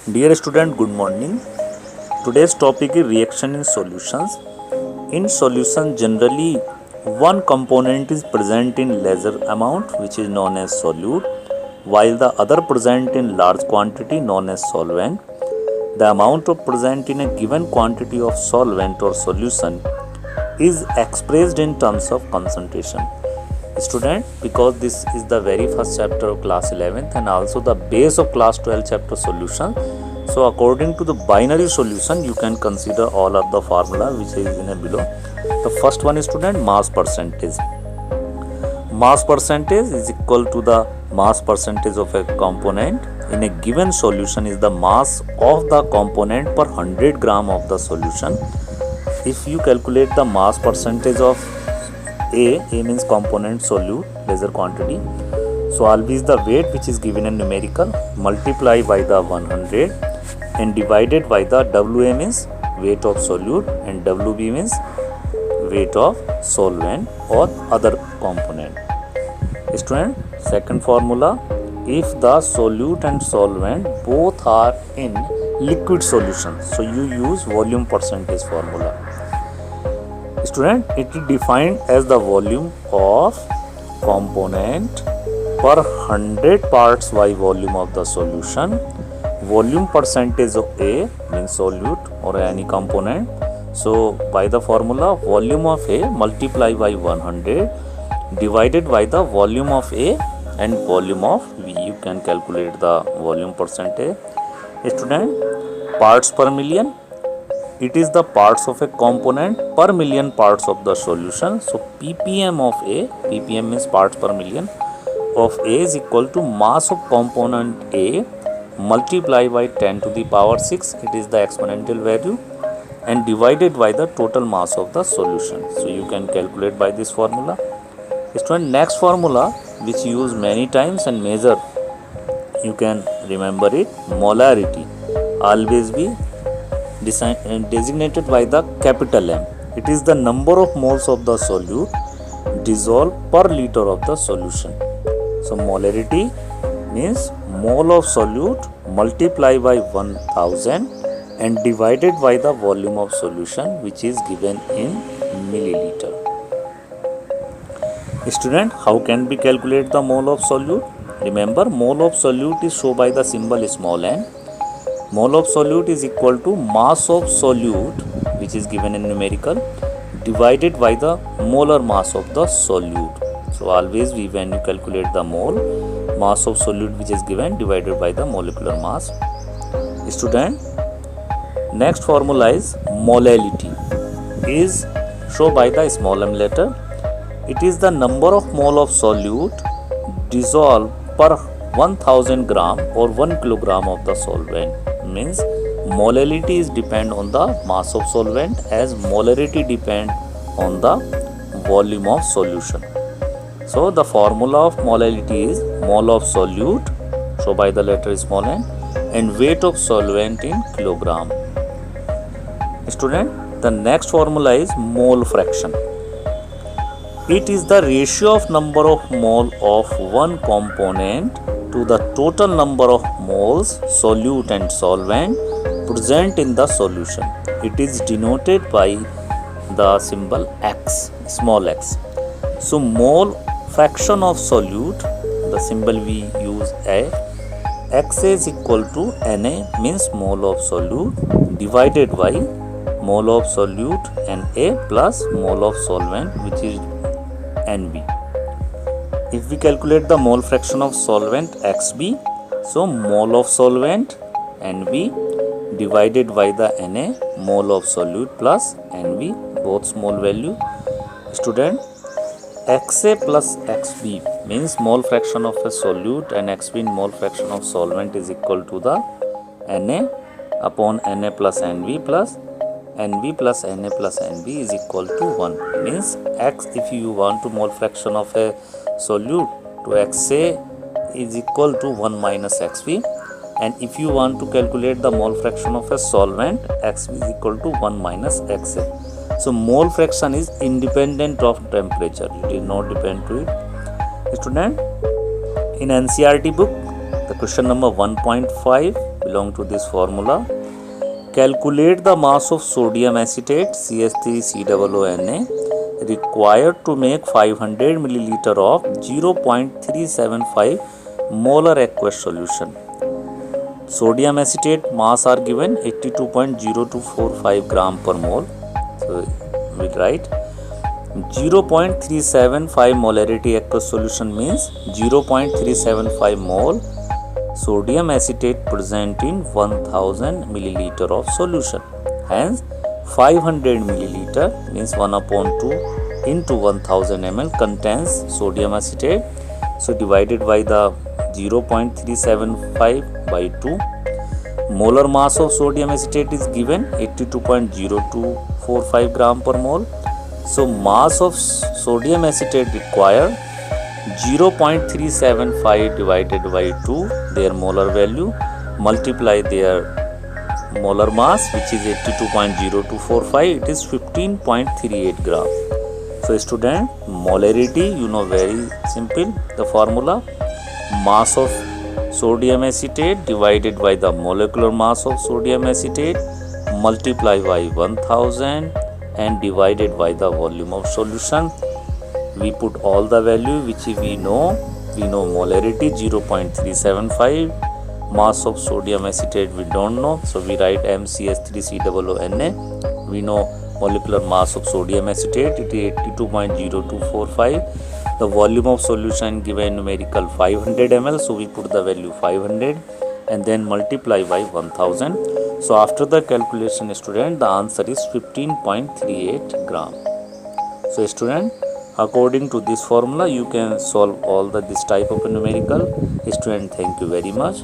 Dear student, good morning. Today's topic is reaction in solutions. In solution, generally one component is present in lesser amount, which is known as solute, while the other present in large quantity known as solvent. The amount of present in a given quantity of solvent or solution is expressed in terms of concentration. Student, because this is the very first chapter of class 11th and also the base of class 12 chapter solution, so according to the binary solution you can consider all of the formula which is in a below. The first one is, student, mass percentage. Mass percentage is equal to the mass percentage of a component in a given solution is the mass of the component per 100 gram of the solution. If you calculate the mass percentage of A means component solute, lesser quantity. So always the weight which is given in numerical multiply by the 100 and divided by the WA means weight of solute and WB means weight of solvent or other component. Student, second formula, if the solute and solvent both are in liquid solution, so you use volume percentage formula. Student, it is defined as the volume of component per 100 parts by volume of the solution. Volume percentage of A means solute or any component. So by the formula, volume of A multiply by 100 divided by the volume of A and volume of V. You can calculate the volume percentage. Student, parts per million. It is the parts of a component per million parts of the solution. So ppm of A, ppm means parts per million of A is equal to mass of component A multiply by 10 to the power 6, it is the exponential value, and divided by the total mass of the solution. So you can calculate by this formula. Student, next formula which use many times and measure, you can remember it, molarity, always be designated by the capital M. It is the number of moles of the solute dissolved per liter of the solution. So molarity means mole of solute multiply by 1000 and divided by the volume of solution which is given in milliliter. Student, how can we calculate the mole of solute? Remember, mole of solute is shown by the symbol small n. Mole of solute is equal to mass of solute which is given in numerical divided by the molar mass of the solute. So always when you calculate the mole, mass of solute which is given divided by the molecular mass. Student, next formula is molality, is shown by the small m letter. It is the number of mole of solute dissolved per 1000 gram or 1 kilogram of the solvent. Means molality is depend on the mass of solvent as molarity depend on the volume of solution. So the formula of molality is mole of solute, so by the letter small n, and weight of solvent in kilogram. Student, the next formula is mole fraction. It is the ratio of number of mole of one component to the total number of moles solute and solvent present in the solution. It is denoted by the symbol X, small x. So mole fraction of solute, the symbol we use A, X is equal to Na means mole of solute divided by mole of solute and A plus mole of solvent which is Nb. If we calculate the mole fraction of solvent Xb, so mole of solvent Nb divided by the Na, mole of solute plus Nb, both small value. Student, Xa plus Xb means mole fraction of a solute and Xb mole fraction of solvent is equal to the Na upon Na plus Nb plus Nb plus Na plus Nb is equal to 1. Means X, if you want to mole fraction of a solute to Xa is equal to 1 minus Xb, and if you want to calculate the mole fraction of a solvent, Xb is equal to 1 minus Xa. So mole fraction is independent of temperature, it is not depend to it. Student, in NCERT book, the question number 1.5 belong to this formula. Calculate the mass of sodium acetate CH3COONA required to make 500 milliliter of 0.375 molar aqueous solution. Sodium acetate mass are given 82.0245 gram per mole. So we write 0.375 molarity aqueous solution means 0.375 mole sodium acetate present in 1000 milliliter of solution. Hence 500 milliliter means 1/2 into 1000 ml contains sodium acetate. So divided by the 0.375 by 2. Molar mass of sodium acetate is given 82.0245 gram per mole. So mass of sodium acetate required 0.375 divided by 2 their molar value, multiply their molar mass which is 82.0245, it is 15.38 gram. So student, molarity you know very simple, the formula mass of sodium acetate divided by the molecular mass of sodium acetate multiply by 1000 and divided by the volume of solution. We put all the value which we know molarity 0.375, mass of sodium acetate we don't know, so we write MCH3COONA. We know molecular mass of sodium acetate, it is 82.0245. The volume of solution given numerical 500 ml, so we put the value 500 and then multiply by 1000. So after the calculation student, the answer is 15.38 gram. So student, according to this formula you can solve all this type of numerical. Student, thank you very much.